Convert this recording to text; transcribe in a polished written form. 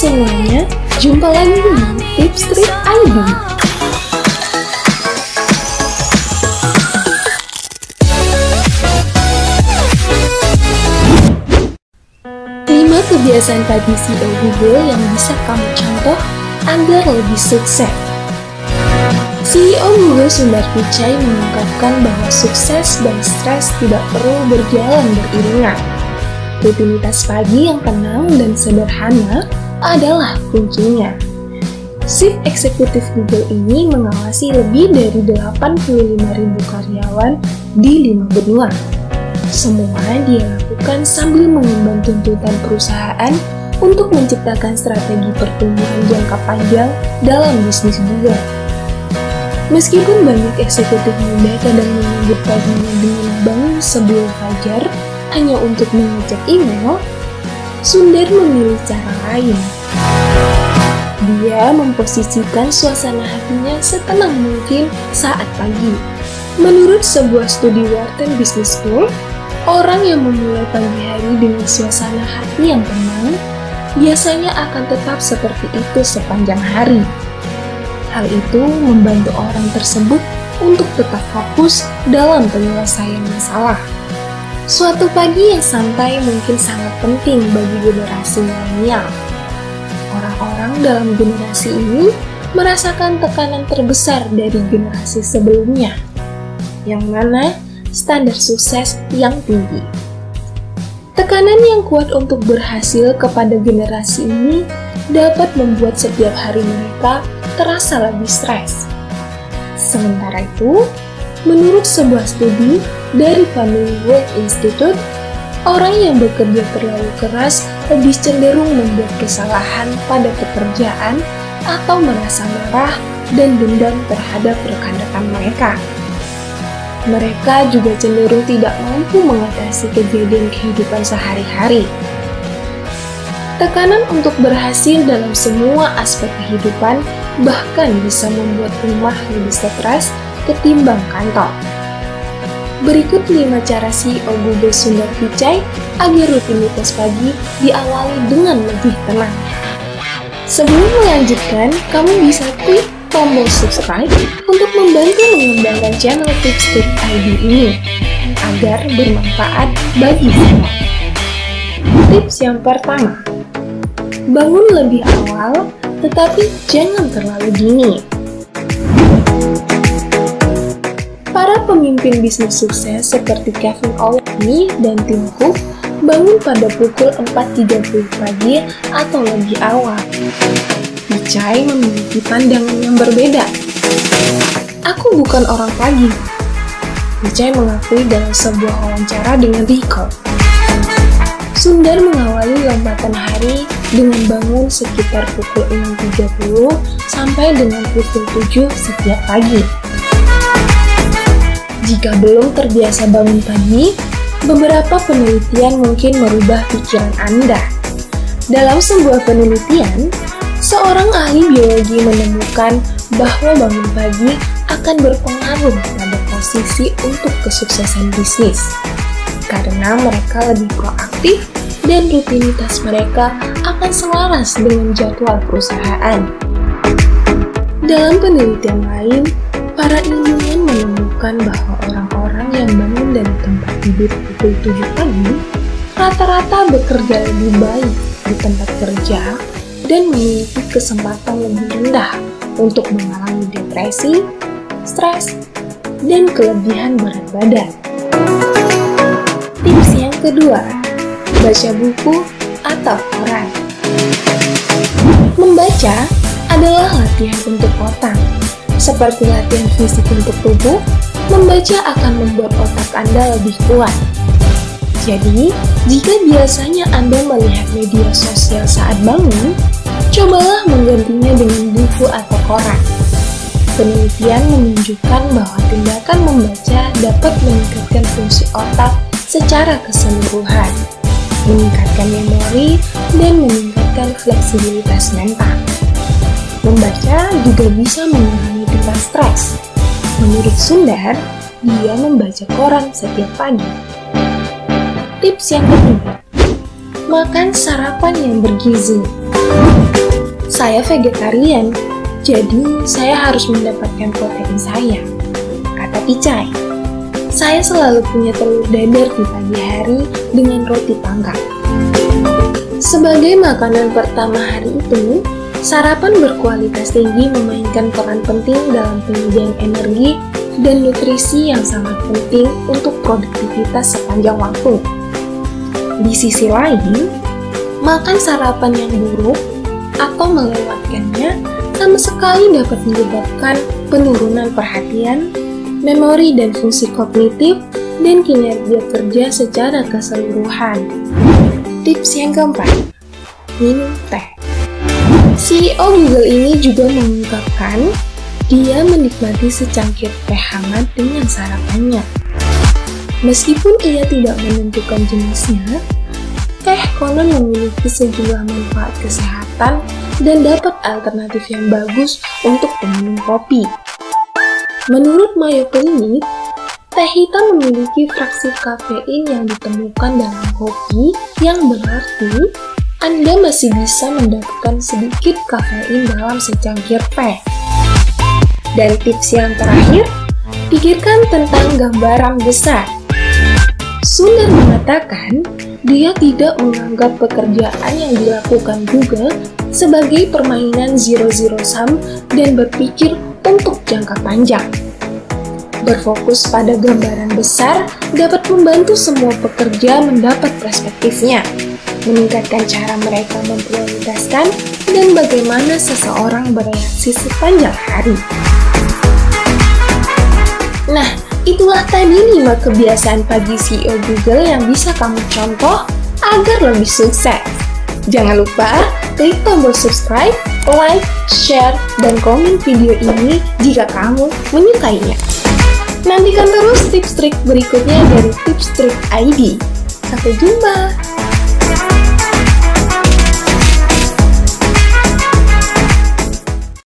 semuanya, jumpa lagi di Tips Trik ID. Lima kebiasaan pagi CEO Google yang bisa kamu contoh agar lebih sukses. CEO Google Sundar Pichai mengungkapkan bahwa sukses dan stres tidak perlu berjalan beriringan. Rutinitas pagi yang tenang dan sederhana adalah kuncinya. Chief Eksekutif Google ini mengawasi lebih dari 85.000 karyawan di 5 benua. Semua dia lakukan sambil mengemban tuntutan perusahaan untuk menciptakan strategi pertumbuhan jangka panjang dalam bisnis Google. Meskipun banyak eksekutif muda kadang menyambut paginya dengan bangun sebelum fajar hanya untuk mengecek email, Sundar memilih cara lain. Dia memposisikan suasana hatinya setenang mungkin saat pagi. Menurut sebuah studi Wharton Business School, orang yang memulai pagi hari dengan suasana hati yang tenang biasanya akan tetap seperti itu sepanjang hari. Hal itu membantu orang tersebut untuk tetap fokus dalam penyelesaian masalah. Suatu pagi yang santai mungkin sangat penting bagi generasi milenial. Orang-orang dalam generasi ini merasakan tekanan terbesar dari generasi sebelumnya, yang mana standar sukses yang tinggi. Tekanan yang kuat untuk berhasil kepada generasi ini dapat membuat setiap hari mereka terasa lebih stres. Sementara itu, menurut sebuah studi dari Family Work Institute, orang yang bekerja terlalu keras lebih cenderung membuat kesalahan pada pekerjaan atau merasa marah dan dendam terhadap rekan-rekan mereka. Mereka juga cenderung tidak mampu mengatasi kejadian kehidupan sehari-hari. Tekanan untuk berhasil dalam semua aspek kehidupan bahkan bisa membuat rumah lebih stres ketimbang kantor. Berikut 5 cara CEO Google Sundar Pichai agar rutinitas pagi diawali dengan lebih tenang. Sebelum melanjutkan, kamu bisa klik tombol subscribe untuk membantu mengembangkan channel Tips Trik ID ini agar bermanfaat bagi semua. Tips yang pertama, bangun lebih awal tetapi jangan terlalu dini. Para pemimpin bisnis sukses seperti Kevin O'Leary dan Tim Cook bangun pada pukul 4.30 pagi atau lebih awal. Pichai memiliki pandangan yang berbeda. Aku bukan orang pagi, Pichai mengakui dalam sebuah wawancara dengan Rico. Sundar mengawali lompatan hari dengan bangun sekitar pukul 6.30 sampai dengan pukul 7 setiap pagi. Jika belum terbiasa bangun pagi, beberapa penelitian mungkin merubah pikiran Anda. Dalam sebuah penelitian, seorang ahli biologi menemukan bahwa bangun pagi akan berpengaruh pada posisi untuk kesuksesan bisnis, karena mereka lebih proaktif dan rutinitas mereka akan selaras dengan jadwal perusahaan. Dalam penelitian lain, para ilmuwan menemukan bahwa orang-orang yang bangun dari tempat tidur pukul 7 pagi rata-rata bekerja lebih baik di tempat kerja dan memiliki kesempatan lebih rendah untuk mengalami depresi, stres, dan kelebihan berat badan. Tips yang kedua, baca buku atau koran. Membaca adalah latihan untuk otak. Seperti latihan fisik untuk tubuh, membaca akan membuat otak Anda lebih kuat. Jadi, jika biasanya Anda melihat media sosial saat bangun, cobalah menggantinya dengan buku atau koran. Penelitian menunjukkan bahwa tindakan membaca dapat meningkatkan fungsi otak secara keseluruhan, meningkatkan memori, dan meningkatkan fleksibilitas mental. Membaca juga bisa mengurangi tingkat stres. Menurut Sundar, dia membaca koran setiap pagi. Tips yang ketiga, makan sarapan yang bergizi. Saya vegetarian, jadi saya harus mendapatkan protein saya, kata Picai. Saya selalu punya telur dadar di pagi hari dengan roti panggang. Sebagai makanan pertama hari itu, sarapan berkualitas tinggi memainkan peran penting dalam penyediaan energi dan nutrisi yang sangat penting untuk produktivitas sepanjang waktu. Di sisi lain, makan sarapan yang buruk atau melewatkannya sama sekali dapat menyebabkan penurunan perhatian, memori dan fungsi kognitif, dan kinerja kerja secara keseluruhan. Tips yang keempat, minum teh. CEO Google ini juga mengungkapkan dia menikmati secangkir teh hangat dengan sarapannya. Meskipun ia tidak menentukan jenisnya, teh konon memiliki sejumlah manfaat kesehatan dan dapat alternatif yang bagus untuk peminum kopi. Menurut Mayo Clinic, teh hitam memiliki fraksi kafein yang ditemukan dalam kopi, yang berarti Anda masih bisa mendapatkan sedikit kafein dalam secangkir teh. Dan tips yang terakhir, pikirkan tentang gambaran besar. Sundar mengatakan, dia tidak menganggap pekerjaan yang dilakukan Google sebagai permainan zero-zero sum dan berpikir untuk jangka panjang. Berfokus pada gambaran besar dapat membantu semua pekerja mendapat perspektifnya, meningkatkan cara mereka memprioritaskan, dan bagaimana seseorang bereaksi sepanjang hari. Nah, itulah tadi 5 kebiasaan pagi CEO Google yang bisa kamu contoh agar lebih sukses. Jangan lupa klik tombol subscribe, like, share, dan komen video ini jika kamu menyukainya. Nantikan terus tips trik berikutnya dari Tips Trik ID. Sampai jumpa!